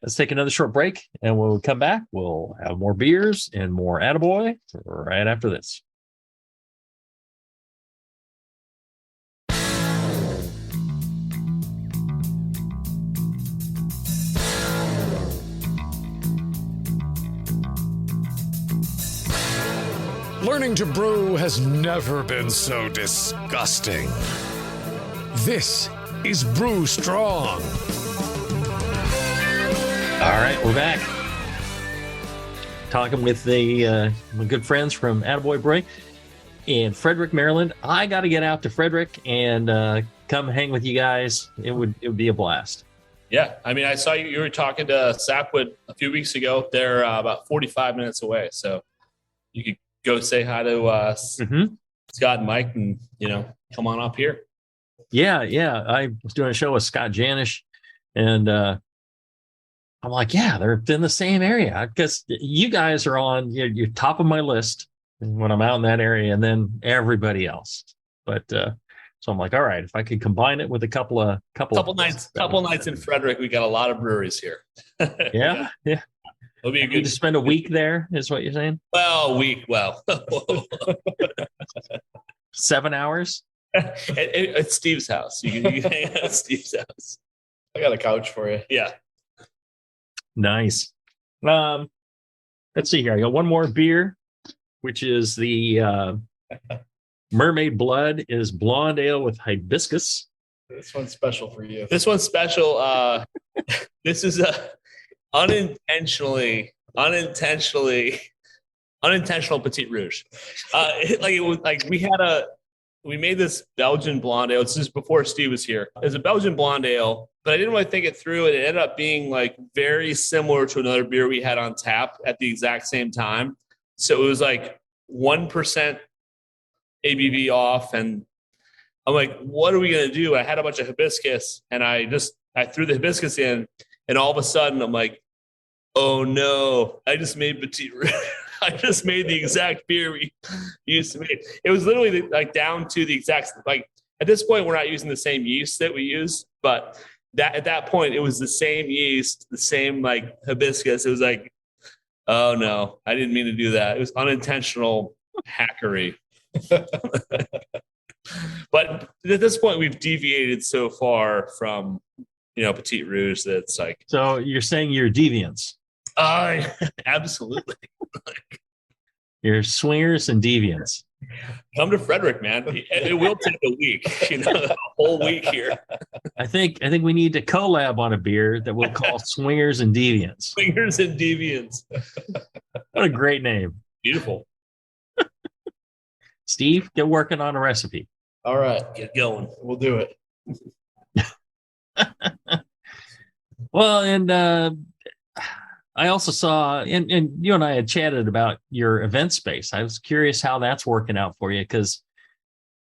Let's take another short break, and when we come back, we'll have more beers and more Attaboy right after this. Learning to brew has never been so disgusting. This is Brew Strong. All right, we're back. Talking with my good friends from Attaboy Brewing in Frederick, Maryland. I got to get out to Frederick and come hang with you guys. It would be a blast. Yeah, I mean, I saw you were talking to Sapwood a few weeks ago. They're about 45 minutes away, so you could go say hi to Scott and Mike, and come on up here. Yeah. I was doing a show with Scott Janish, and I'm like, yeah, they're in the same area, because you guys are on you're top of my list when I'm out in that area, and then everybody else. But so I'm like, all right, if I could combine it with a couple nights in Frederick, we got a lot of breweries here. Yeah. It'll be a good to spend a week there, is what you're saying? Well, a week. Well, 7 hours at Steve's house. You can hang out at Steve's house. I got a couch for you. Yeah. Nice. Let's see here. I got one more beer, which is the Mermaid Blood is blonde ale with hibiscus. This one's special for you. This one's special. This is a unintentional Petit Rouge. We made this Belgian blonde ale. This is before Steve was here. It was a Belgian blonde ale, but I didn't really think it through. It ended up being like very similar to another beer we had on tap at the exact same time. So it was like 1% ABV off, and I'm like, what are we gonna do? I had a bunch of hibiscus, and I threw the hibiscus in, and all of a sudden I'm like, oh no, I just made Petit Rouge. I just made the exact beer we used to make. It was literally like down to the exact, like at this point, we're not using the same yeast that we use, but at that point, it was the same yeast, the same like hibiscus. It was like, oh no, I didn't mean to do that. It was unintentional hackery. But at this point, we've deviated so far from, Petit Rouge that it's like. So you're saying you're deviants? Absolutely. You're swingers and deviants. Come to Frederick, man. It will take a week, a whole week here. I think we need to collab on a beer that we'll call Swingers and Deviants. Swingers and Deviants. What a great name. Beautiful. Steve, get working on a recipe. All right, Get going. we'll do it. Well, and I also saw, and you and I had chatted about your event space. I was curious how that's working out for you, because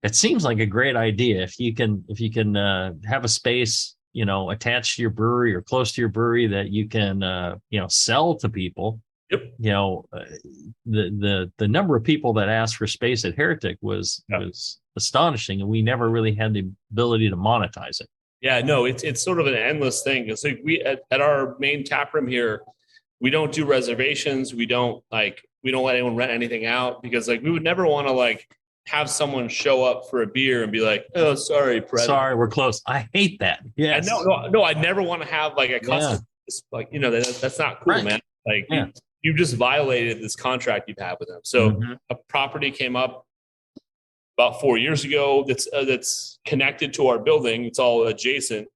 it seems like a great idea if you can have a space, attached to your brewery or close to your brewery that you can sell to people. Yep. The number of people that asked for space at Heretic was astonishing, and we never really had the ability to monetize it. Yeah, no, it's sort of an endless thing. It's like we at our main tap room here, we don't do reservations. We don't let anyone rent anything out, because we would never want to have someone show up for a beer and be like, "Oh, sorry, Brett. Sorry, we're closed." I hate that. Yeah, no, I never want to have a custom. That's not cool, right, man. You just violated this contract you've had with them. So a property came up about 4 years ago that's connected to our building. It's all adjacent.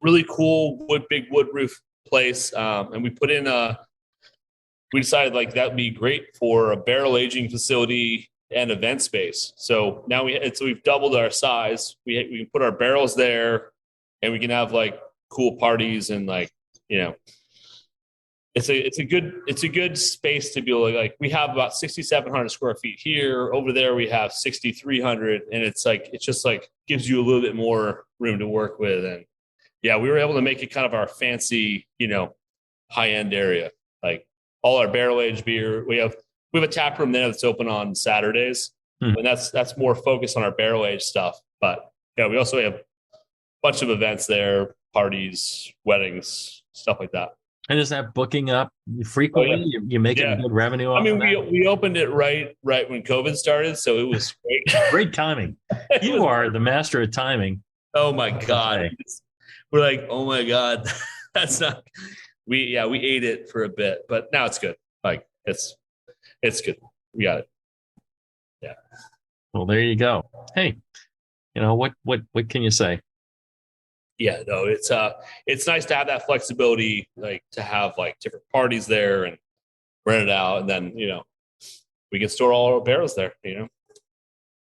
Really cool big wood roof place. And we decided that would be great for a barrel aging facility and event space. So now we've doubled our size. We can put our barrels there, and we can have cool parties and it's a good space to be we have about 6,700 square feet here. Over there we have 6,300, and it's just gives you a little bit more room to work with. And yeah, we were able to make it kind of our fancy, high end area. All our barrel aged beer. We have a tap room there that's open on Saturdays, and that's more focused on our barrel aged stuff. But yeah, we also have a bunch of events there, parties, weddings, stuff like that. And is that booking up frequently? Oh, yeah. You're making good revenue off of that? We opened it right when COVID started, so it was great. Great timing. You are the master of timing. Oh my God. We're oh my God. That's not we ate it for a bit, but now it's good. It's good. We got it. Yeah. Well, there you go. Hey, what can you say? Yeah, no, it's nice to have that flexibility, to have different parties there and rent it out, and then we can store all our barrels there. There's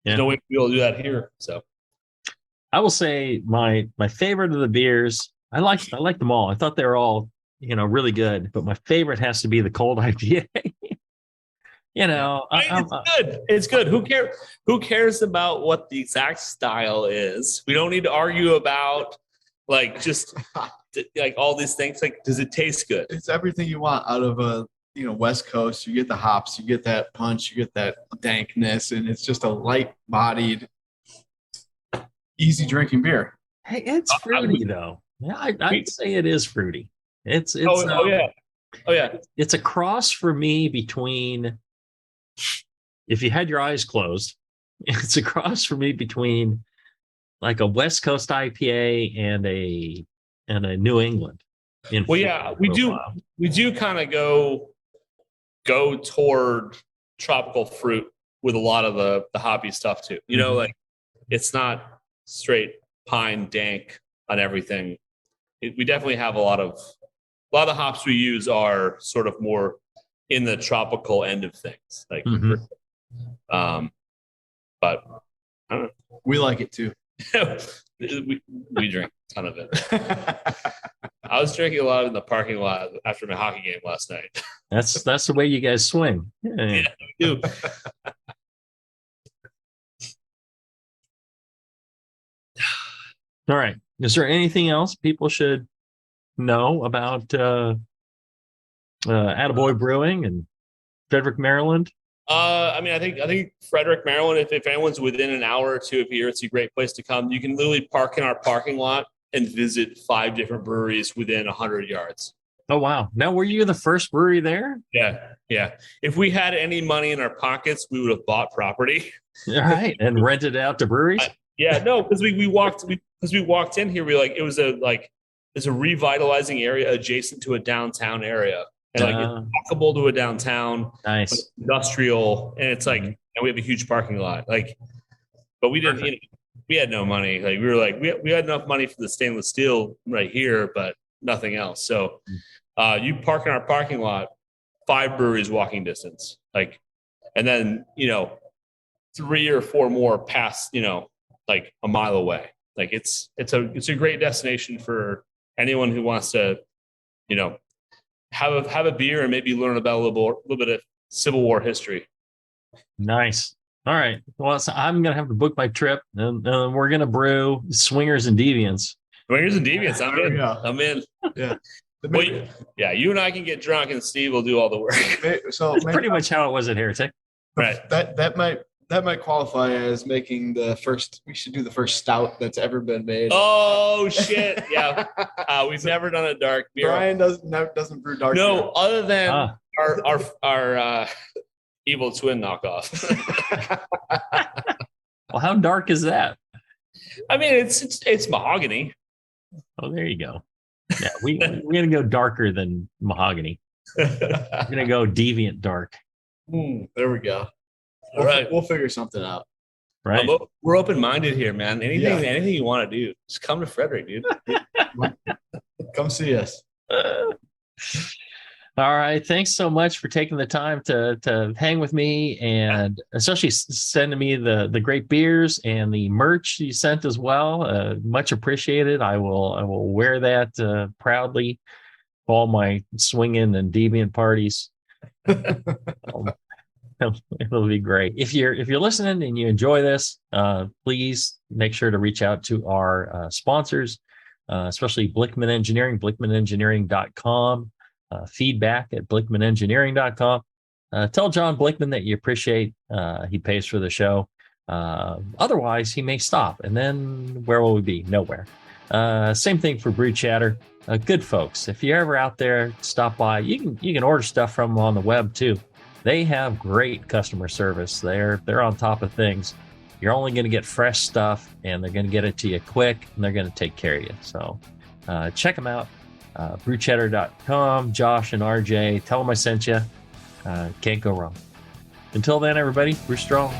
no way to be able to do that here. So, I will say my favorite of the beers. I like them all. I thought they were all really good, but my favorite has to be the Cold IPA. It's good. It's good. Who cares about what the exact style is? We don't need to argue about. Just all these things. Does it taste good? It's everything you want out of a West Coast. You get the hops, you get that punch, you get that dankness, and it's just a light-bodied, easy drinking beer. Hey, it's fruity though. Yeah, I'd say it is fruity. It's oh yeah. It's a cross for me between, if you had your eyes closed, it's a cross for me between a West Coast IPA and a New England. We do kind of go toward tropical fruit with a lot of the hoppy stuff too. It's not straight pine dank on everything. We definitely have a lot of the hops we use are sort of more in the tropical end of things. But I don't know. We like it too. we drink a ton of it. I was drinking a lot in the parking lot after my hockey game last night. That's the way you guys swing. Yeah, we do. All right. Is there anything else people should know about Attaboy Brewing and Frederick, Maryland? I think Frederick, Maryland, if anyone's within an hour or two of here, it's a great place to come. You can literally park in our parking lot and visit 5 different breweries within 100 yards. Oh, wow. Now, were you the first brewery there? Yeah. If we had any money in our pockets, we would have bought property. All right. And rented it out to breweries? No, because we walked in here. It was It's a revitalizing area adjacent to a downtown area, and like it's walkable to a downtown. Nice. Like industrial, and it's like and we have a huge parking lot. Like, but we didn't. You know, we had no money. Like we were like we had enough money for the stainless steel right here, but nothing else. So you park in our parking lot, 5 breweries walking distance. Like, and then 3 or 4 more past like a mile away. Like it's a great destination for anyone who wants to have a beer and maybe learn about a little bit of Civil War history. Nice. All right. Well, so I'm gonna have to book my trip, and we're gonna brew Swingers and Deviants. Swingers and Deviants. I'm in. Yeah. Well, you and I can get drunk, and Steve will do all the work. So That's pretty much how it was at Heretic. Right. That might qualify as making the first. We should do the first stout that's ever been made. Oh shit! Yeah, we've never done a dark beer. Brian doesn't brew dark. No, beer. other than our evil twin knockoff. Well, how dark is that? I mean, it's mahogany. Oh, there you go. Yeah, we're gonna go darker than mahogany. We're gonna go deviant dark. There we go. All right, we'll figure something out. Right. We're open-minded here, man. Anything you want to do, just come to Frederick, dude. Come see us. All right. Thanks so much for taking the time to hang with me, and especially sending me the great beers and the merch you sent as well. Much appreciated. I will wear that proudly for all my swinging and deviant parties. It'll be great. If you're listening and you enjoy this, please make sure to reach out to our sponsors, especially Blickman Engineering, blickmanengineering.com. Feedback at blickmanengineering.com. Tell John Blickman that you appreciate he pays for the show. Otherwise, he may stop. And then where will we be? Nowhere. Same thing for Brew Chatter. Good folks. If you're ever out there, stop by. You can order stuff from them on the web too. They have great customer service. They're on top of things. You're only going to get fresh stuff, and they're going to get it to you quick, and they're going to take care of you. So check them out. Brewchatter.com, Josh and RJ. Tell them I sent you. Can't go wrong. Until then, everybody, brew strong.